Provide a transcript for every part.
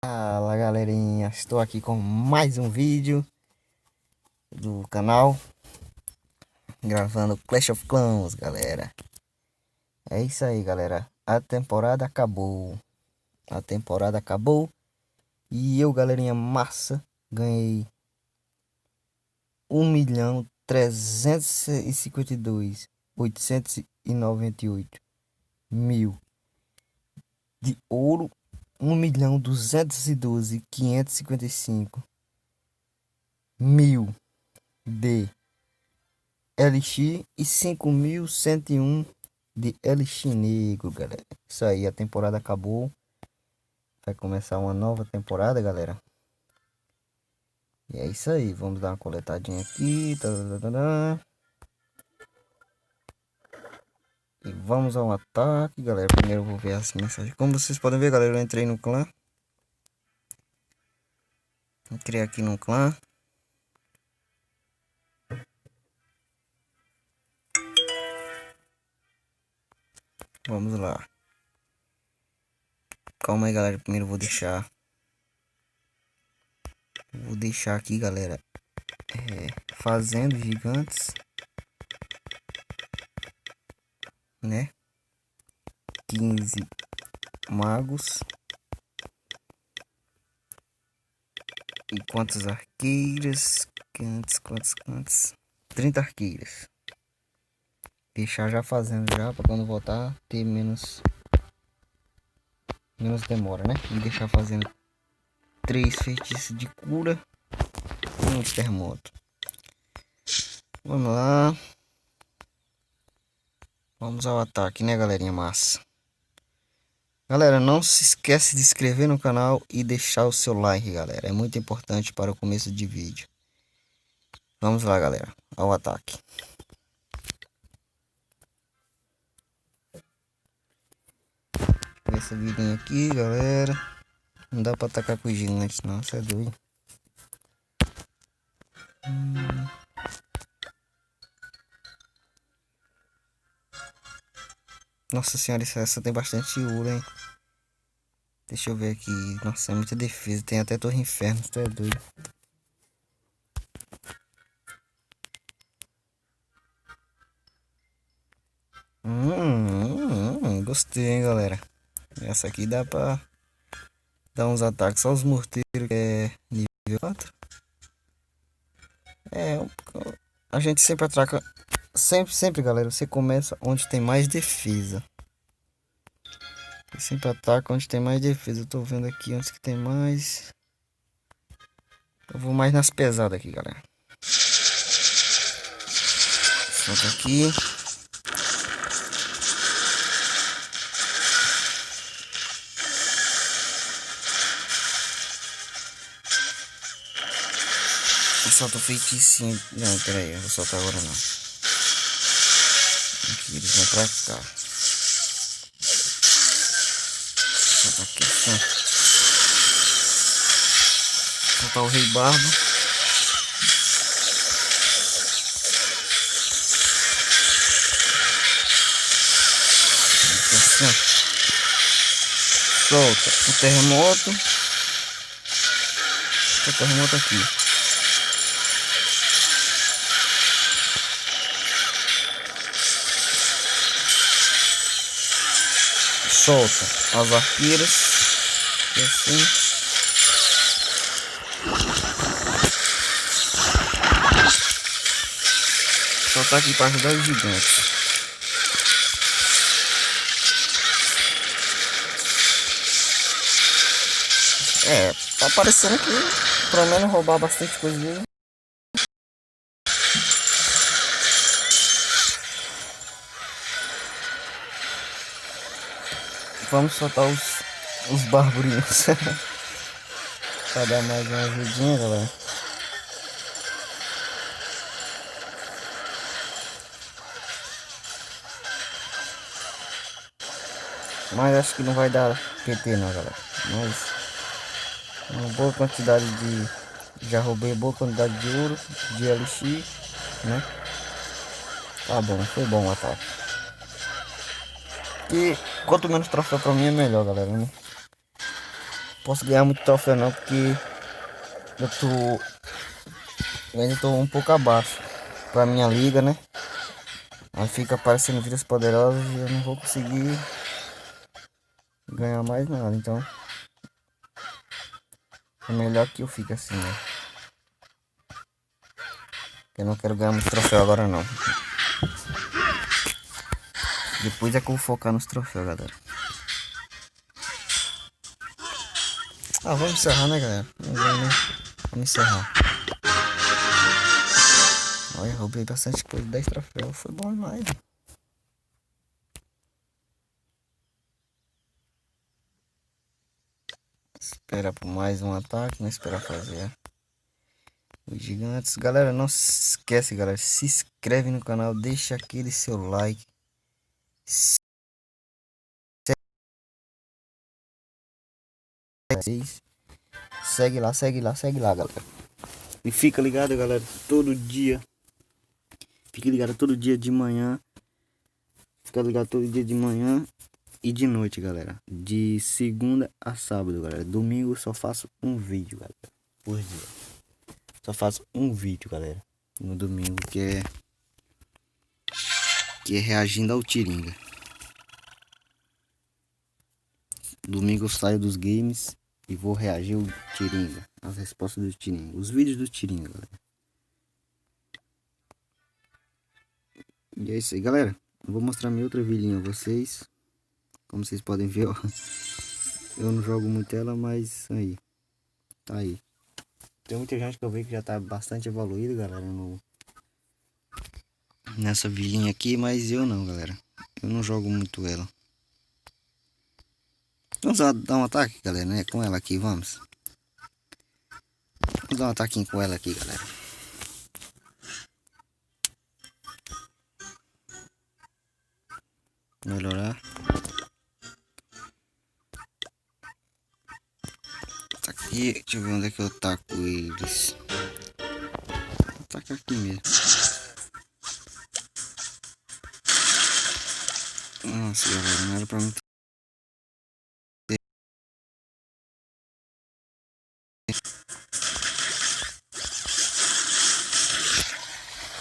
Fala galerinha, estou aqui com mais um vídeo do canal, gravando Clash of Clans, galera. É isso aí, galera, a temporada acabou, e eu, galerinha massa, ganhei 1.352.898 mil de ouro, 1.212.555 mil de LX e 5.101 de LX negro, galera. Isso aí, a temporada acabou. Vai começar uma nova temporada, galera. E é isso aí, vamos dar uma coletadinha aqui. Tadadadã. E vamos ao ataque, galera. Primeiro eu vou ver as mensagens. Como vocês podem ver, galera, eu entrei no clã. Entrei aqui no clã. Vamos lá. Calma aí, galera. Primeiro eu vou deixar. Vou deixar aqui, galera. Fazendo gigantes, né? 15 magos. E quantas arqueiras? Quantos? 30 arqueiras. Deixar já fazendo já para quando voltar ter menos demora, né? E deixar fazendo 3 feitiços de cura e um de terremoto. Vamos lá. Vamos ao ataque, né, galerinha massa? Galera, não se esquece de se inscrever no canal e deixar o seu like, galera. É muito importante para o começo de vídeo. Vamos lá, galera, ao ataque. Essa vidinha aqui, galera. Não dá pra atacar com os gigantes, não. Isso é doido. Nossa senhora, essa tem bastante ouro, hein? Deixa eu ver aqui. Nossa, é muita defesa. Tem até torre inferno. Isso é doido. Gostei, hein, galera. Essa aqui dá pra dar uns ataques. Só os morteiros que é nível 4. É, a gente sempre atraca. Sempre, galera. Você começa onde tem mais defesa. Eu sempre ataca onde tem mais defesa. Eu tô vendo aqui onde que tem mais. Eu vou mais nas pesadas aqui, galera. Solta aqui. Solta o feiticinho. Não, pera aí, eu vou soltar agora não. Aqui, eles vão pra cá. Solta aqui, assim. Soltar o rei barba. Aqui, assim. Solta o terremoto. O terremoto aqui. Solta as arqueiras, e assim. Soltar aqui para ajudar os gigantes. Tá parecendo que pelo menos roubar bastante coisa dele. Vamos soltar os barburinhos. Pra dar mais uma ajudinha, galera. Mas acho que não vai dar PT não, galera. Mas uma boa quantidade de... Já roubei boa quantidade de ouro, de LX, né? Tá bom, foi bom o ataque. E quanto menos troféu pra mim é melhor, galera, né? posso ganhar muito troféu não, porque eu tô. Eu ainda tô um pouco abaixo pra minha liga, né? Aí fica aparecendo vidas poderosas e eu não vou conseguir ganhar mais nada. Então é melhor que eu fique assim, né? Eu não quero ganhar muito troféu agora não. Depois é que eu vou focar nos troféus, galera. Ah, vamos encerrar, né, galera? Vamos encerrar. Olha, roubei bastante coisa, 10 troféus. Foi bom demais. Esperar por mais um ataque, não esperar fazer os gigantes. Galera, não se esquece, galera. Se inscreve no canal, deixa aquele seu like. Segue lá, segue lá, segue lá, galera. E fica ligado, galera, todo dia. Fica ligado todo dia de manhã. Fica ligado todo dia de manhã e de noite, galera. De segunda a sábado, galera. Domingo eu só faço um vídeo, galera, por dia. Só faço um vídeo, galera, no domingo, que é reagindo ao Tiringa. Domingo eu saio dos games e vou reagir ao Tiringa, as respostas do Tiringa, os vídeos do Tiringa, galera. E é isso aí, galera. Eu vou mostrar minha outra vilinha a vocês. Como vocês podem ver, ó. Eu não jogo muito ela, mas aí. Tá aí. Tem muita gente que eu vejo que já tá bastante evoluído, galera, nessa vilinha aqui, mas eu não, galera. Eu não jogo muito ela. Vamos dar um ataque, galera, né? Com ela aqui, vamos. Vamos dar um ataquinho com ela aqui, galera. Melhorar. Tá aqui, deixa eu ver onde é que eu taco eles. Vou tacar aqui mesmo. Nossa, galera, não era pra mim.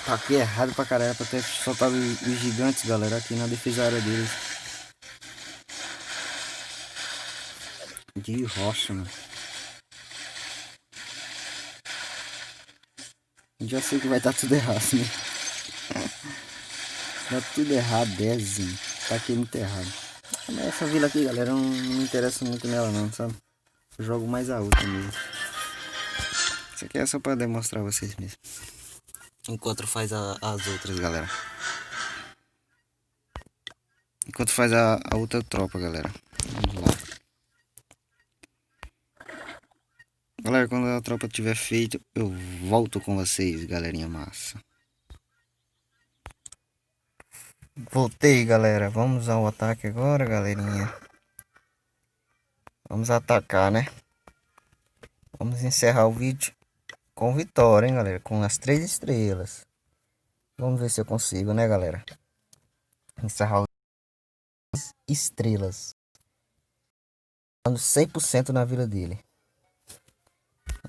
Taquei errado pra caralho, pra ter soltado os gigantes, galera, aqui na defesa área deles. De rocha, mano. Já sei que vai dar tudo errado, né? Dá tudo errado, décimo. Taquei muito errado. Mas essa vila aqui, galera, eu não me interesso muito nela não, sabe? Eu jogo mais a outra mesmo. Isso aqui é só pra demonstrar a vocês mesmo. Enquanto faz as outras, galera. Enquanto faz a outra tropa, galera. Vamos lá. Galera, quando a tropa tiver feito, eu volto com vocês, galerinha massa. Voltei, galera. Vamos ao ataque agora, galerinha. Vamos atacar, né? Vamos encerrar o vídeo com vitória, hein, galera? Com as 3 estrelas. Vamos ver se eu consigo, né, galera? Encerrar as estrelas. Dando 100% na vila dele.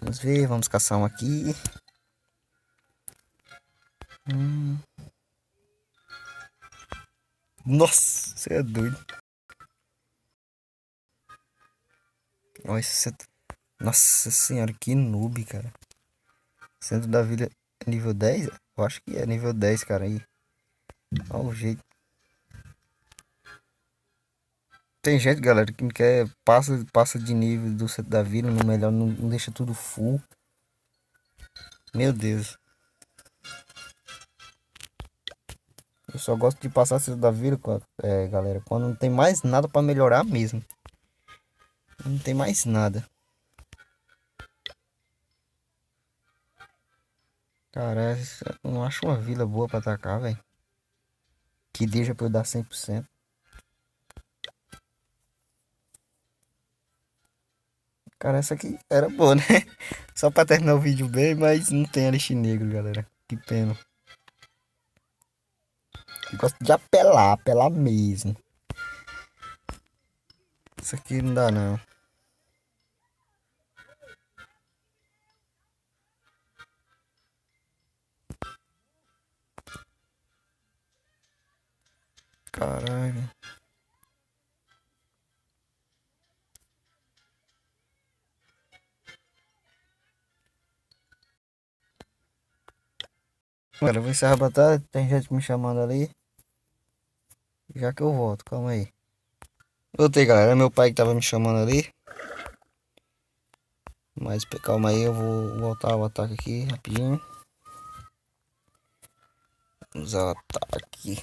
Vamos ver, vamos caçar um aqui. Nossa, você é doido. Nossa senhora, que noob, cara. Centro da vila é nível 10? Eu acho que é nível 10, cara. Aí. Olha o jeito. Tem gente, galera, que não quer. Passa de nível do centro da vila. No melhor, não deixa tudo full. Meu Deus. Eu só gosto de passar centro da vila, galera, quando não tem mais nada pra melhorar mesmo. Não tem mais nada. Cara, eu não acho uma vila boa pra atacar, velho. Que deixa pra eu dar 100%. Cara, essa aqui era boa, né? Só pra terminar o vídeo bem, mas não tem Elixir Negro, galera. Que pena. Eu gosto de apelar mesmo. Isso aqui não dá, não. Caralho. Galera, eu vou encerrar a batalha. Tem gente me chamando ali. Já que eu volto, calma aí. Voltei, galera. Meu pai que tava me chamando ali. Mas calma aí, eu vou voltar ao ataque aqui rapidinho. Vamos ao ataque.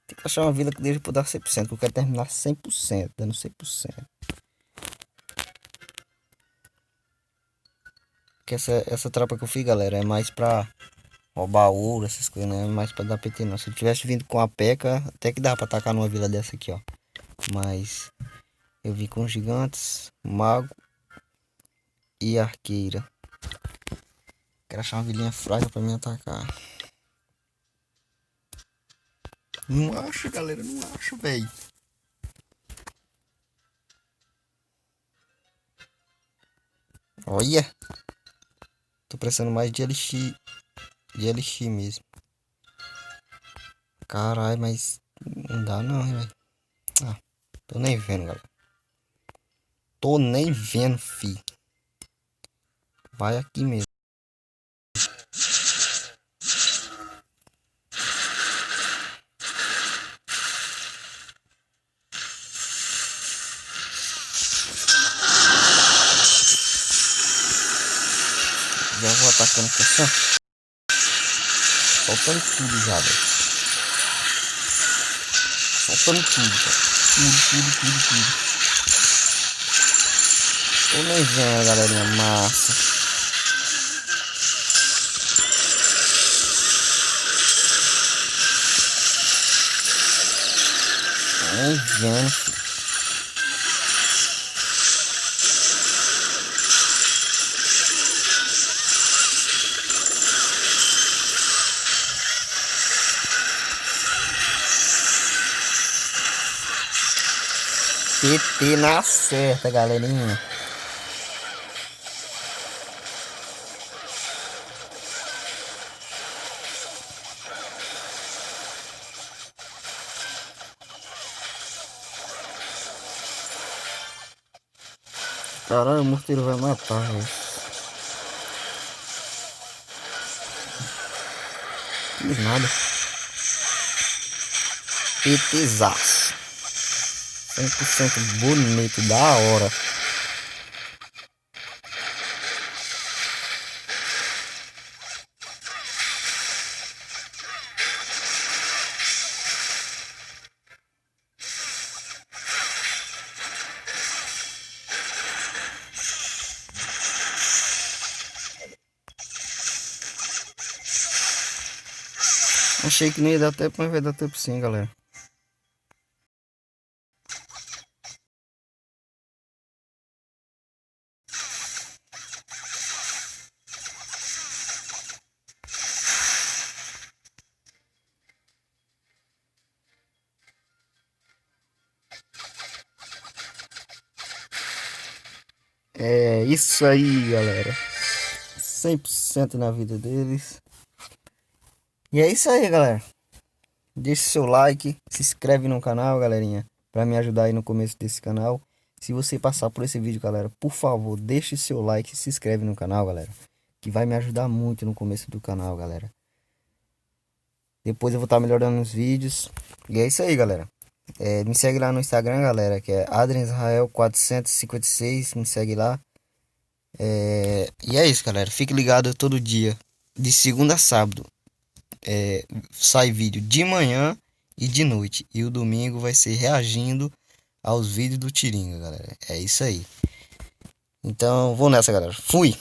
Tem que achar uma vila que deixe por dar 100%, que eu quero terminar 100%, dando 100%. Que essa tropa que eu fiz, galera, é mais pra roubar ouro, essas coisas, não é mais pra dar PT não. Se eu tivesse vindo com a P.E.K.K.A, até que dá pra atacar numa vila dessa aqui, ó. Mas eu vim com gigantes, mago e arqueira. Quero achar uma vilinha fraca pra me atacar. Não acho, galera, não acho, velho. Olha. Tô precisando mais de LX. De LX mesmo. Caralho, mas não dá não, velho. Ah, tô nem vendo, galera. Tô nem vendo, fi. Vai aqui mesmo. Já vou atacando aqui assim, ó. Soltando tudo já, velho. Soltando tudo, cara. Tudo. Tô nem vendo, galerinha. Massa. Nem vendo, filho. PT na certa, galerinha. Caralho, o morteiro vai matar, velho. Fiz nada. PTzaço. 100% bonito, da hora. Achei que não ia dar tempo, mas vai dar tempo sim, galera. É isso aí, galera. 100% na vida deles. E é isso aí, galera. Deixe seu like, se inscreve no canal, galerinha, para me ajudar aí no começo desse canal. Se você passar por esse vídeo, galera, por favor, deixe seu like e se inscreve no canal, galera, que vai me ajudar muito no começo do canal, galera. Depois eu vou estar melhorando os vídeos. E é isso aí, galera. Me segue lá no Instagram, galera, que é AdrianIsrael456. Me segue lá. E é isso, galera. Fique ligado todo dia, de segunda a sábado. Sai vídeo de manhã e de noite. E o domingo vai ser reagindo aos vídeos do Tiringa, galera. É isso aí. Então, vou nessa, galera. Fui!